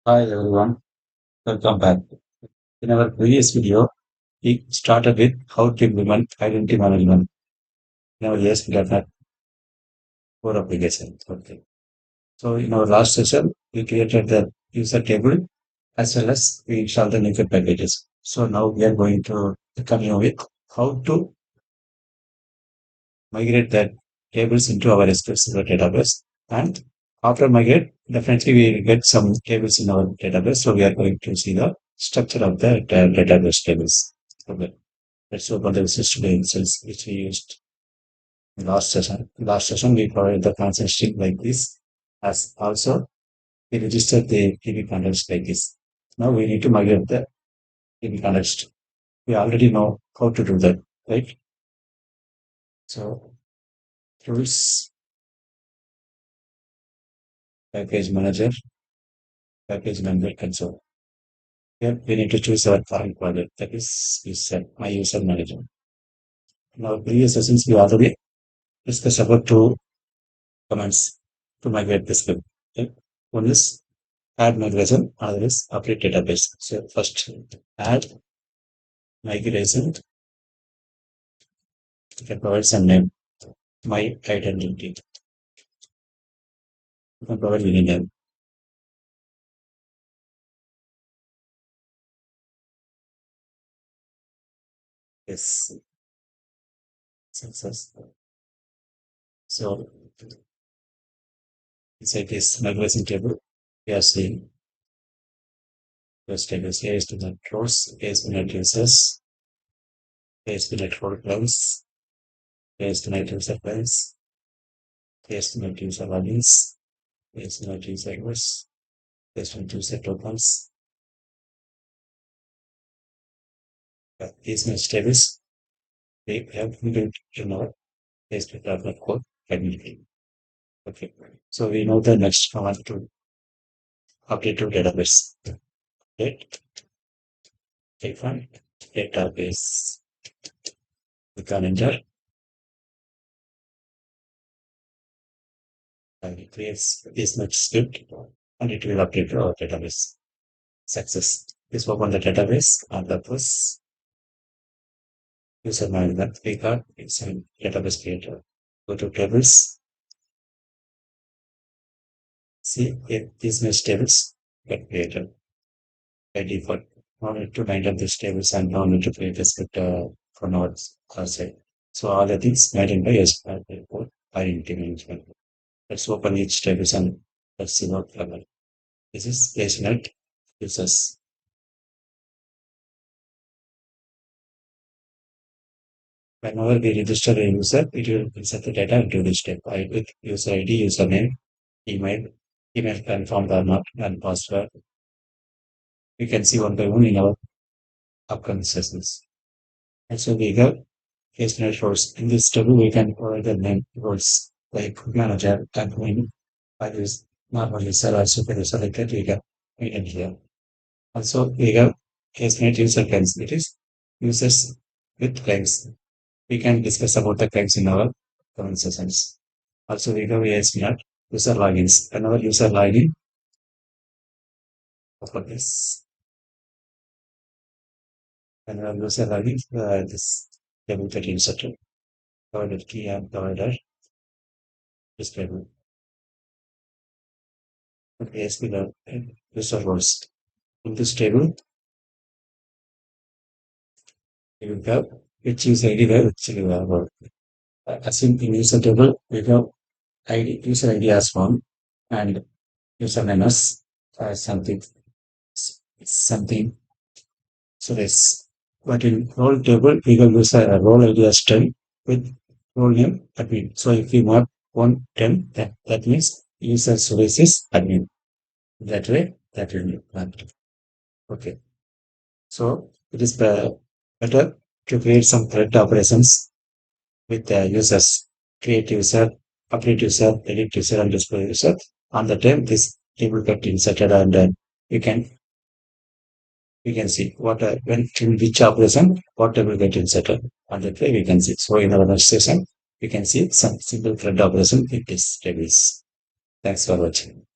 Hi everyone, welcome back. In our previous video, we started with how to implement identity management in our ASP.NET Core application. Okay. So in our last session, we created the user table as well as we installed the naked packages. So now we are going to continue with how to migrate that tables into our SQL Server database. And after migrate, definitely we will get some tables in our database. So we are going to see the structure of the database tables. Okay. Let's open the system instance which we used in last session. In last session, we provided the consent string like this, as also we registered the TB context like this. Now we need to migrate the TB context. We already know how to do that, right? So tools, package manager, package manager console. Here we need to choose our current project, that is my user manager. In our previous sessions, we already discussed about two commands to migrate the script. Okay? One is add migration, other is update database. So first add migration, you can provide some name, my identity. You can provide any name. Yes, success. So inside this migration table, we are seeing those tables. Here is to the rows, here is to net users, here is to net role claims, here is to net user claims, here is to net user logins, here is to net user requests, here is to net user tokens. These net tables, we have built in our ASP.NET Core community. Okay. So we know the next command to update to database. Update from database. We can enter and it creates this much script and it will update to our database. Success. This open the database and the first user management. We got it's a database creator. Go to tables. See if these mesh tables get created by default. No need to maintain these tables and no need to create a script for nodes outside. So all the things maintained by SQL report identity management. Let's open each table and let's see what level. This is SNet users. Whenever we register a user, it will insert the data into this table. With user ID, username, email, email confirmed or not, and password. We can see one by one in our upcoming sessions. And so we have SNet roles. In this table, we can provide the name roles like manager, admin, values, normal user, or super user like that. We can in here. Also, we have SNet user claims. It is users with claims. We can discuss about the claims in our comment sessions. Also, we have ASP.NET user logins. Whenever user login, for this, whenever user login, this table get inserted. Provided key and provider this table. ASP.NET user roles. In this table, we will have which user ID where which you have. Assume in user table, we have ID, user ID as one and username as something. Something. So this, but in role table, we will use a role ID as 10 with role name admin. So if we mark 110, that means user service is admin. That way, that will be marked. Okay. So it is better to create some thread operations with the users, create user, update user, edit user, and display user. On the time, this table get inserted and we can see what when in which operation what table get inserted. On that way, we can see. So in our next session, we can see some simple thread operation in these tables. Thanks for watching.